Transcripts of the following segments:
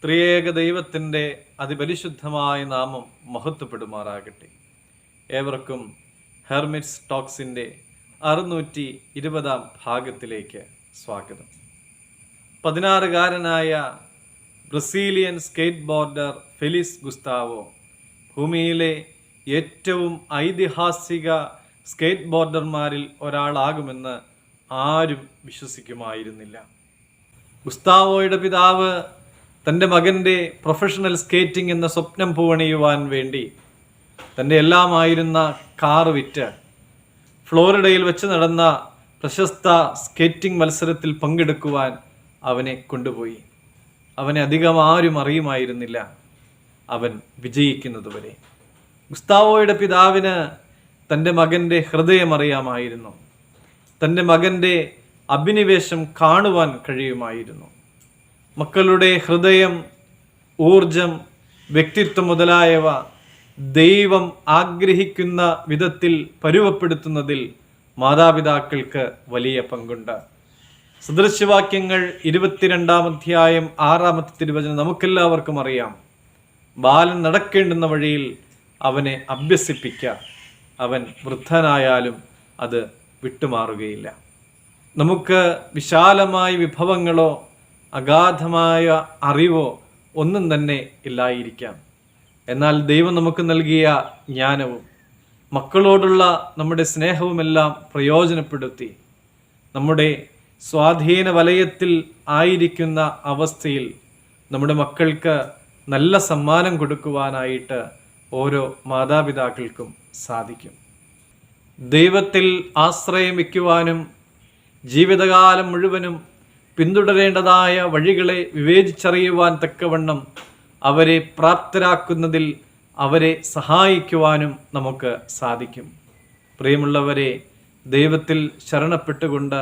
ത്രിയേക ദൈവത്തിൻ്റെ അതിപരിശുദ്ധമായ നാമം മഹത്വപ്പെടുമാറാകട്ടെ. ഏവർക്കും ഹെർമിറ്റ്സ് ടോക്സിൻ്റെ 620 ഭാഗത്തിലേക്ക് സ്വാഗതം. 16-കാരനായ Brazilian skateboarder Felix Gustavo ഭൂമിയിലെ ഏറ്റവും ഐതിഹാസിക സ്കേറ്റ് ബോർഡർമാരിൽ ഒരാളാകുമെന്ന് ആരും വിശ്വസിക്കുമായിരുന്നില്ല. ഗുസ്താവോയുടെ പിതാവ് തൻ്റെ മകൻ്റെ പ്രൊഫഷണൽ സ്കേറ്റിംഗ് എന്ന സ്വപ്നം പൂവണിയുവാൻ വേണ്ടി തൻ്റെ എല്ലാമായിരുന്ന കാർ വിറ്റ് ഫ്ലോറിഡയിൽ വെച്ച് നടന്ന പ്രശസ്ത സ്കേറ്റിംഗ് മത്സരത്തിൽ പങ്കെടുക്കുവാൻ അവനെ കൊണ്ടുപോയി. അവനെ അധികം ആരും അറിയുമായിരുന്നില്ല, അവൻ വിജയിക്കുന്നതുവരെ. ഗുസ്താവോയുടെ പിതാവിന് തൻ്റെ മകൻ്റെ ഹൃദയം അറിയാമായിരുന്നു, തൻ്റെ മകൻ്റെ അഭിനിവേശം കാണുവാൻ കഴിയുമായിരുന്നു. മക്കളുടെ ഹൃദയം, ഊർജം, വ്യക്തിത്വം മുതലായവ ദൈവം ആഗ്രഹിക്കുന്ന വിധത്തിൽ പരുവപ്പെടുത്തുന്നതിൽ മാതാപിതാക്കൾക്ക് വലിയ പങ്കുണ്ട്. സദൃശവാക്യങ്ങൾ 22-ാം അധ്യായം 6-ാമത്തെ തിരുവചനം നമുക്കെല്ലാവർക്കും അറിയാം. ബാലൻ നടക്കേണ്ടുന്ന വഴിയിൽ അവനെ അഭ്യസിപ്പിക്കുക, അവൻ വൃദ്ധനായാലും അത് വിട്ടുമാറുകയില്ല. നമുക്ക് വിശാലമായ വിഭവങ്ങളോ അഗാധമായ അറിവോ ഒന്നും തന്നെ ഇല്ലായിരിക്കാം. എന്നാൽ ദൈവം നമുക്ക് നൽകിയ ജ്ഞാനവും മക്കളോടുള്ള നമ്മുടെ സ്നേഹവുമെല്ലാം പ്രയോജനപ്പെടുത്തി നമ്മുടെ സ്വാധീന വലയത്തിൽ ആയിരിക്കുന്ന അവസ്ഥയിൽ നമ്മുടെ മക്കൾക്ക് നല്ല സമ്മാനം കൊടുക്കുവാനായിട്ട് ഓരോ മാതാപിതാക്കൾക്കും സാധിക്കും. ദൈവത്തിൽ ആശ്രയം വയ്ക്കുവാനും ജീവിതകാലം മുഴുവനും പിന്തുടരേണ്ടതായ വഴികളെ വിവേചിച്ചറിയുവാൻ തക്കവണ്ണം അവരെ പ്രാപ്തരാക്കുന്നതിൽ അവരെ സഹായിക്കുവാനും നമുക്ക് സാധിക്കും. പ്രിയമുള്ളവരെ, ദൈവത്തിൽ ശരണപ്പെട്ടുകൊണ്ട്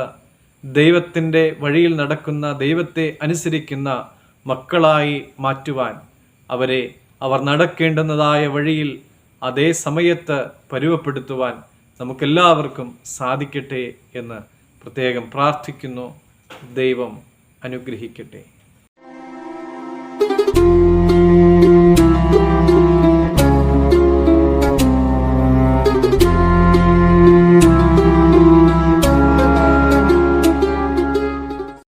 ദൈവത്തിൻ്റെ വഴിയിൽ നടക്കുന്ന, ദൈവത്തെ അനുസരിക്കുന്ന മക്കളായി മാറ്റുവാൻ, അവർ നടക്കേണ്ടുന്നതായ വഴിയിൽ അതേ സമയത്ത് പരുവപ്പെടുത്തുവാൻ നമുക്കെല്ലാവർക്കും സാധിക്കട്ടെ എന്ന് പ്രത്യേകം പ്രാർത്ഥിക്കുന്നു. ദൈവം അനുഗ്രഹിക്കട്ടെ.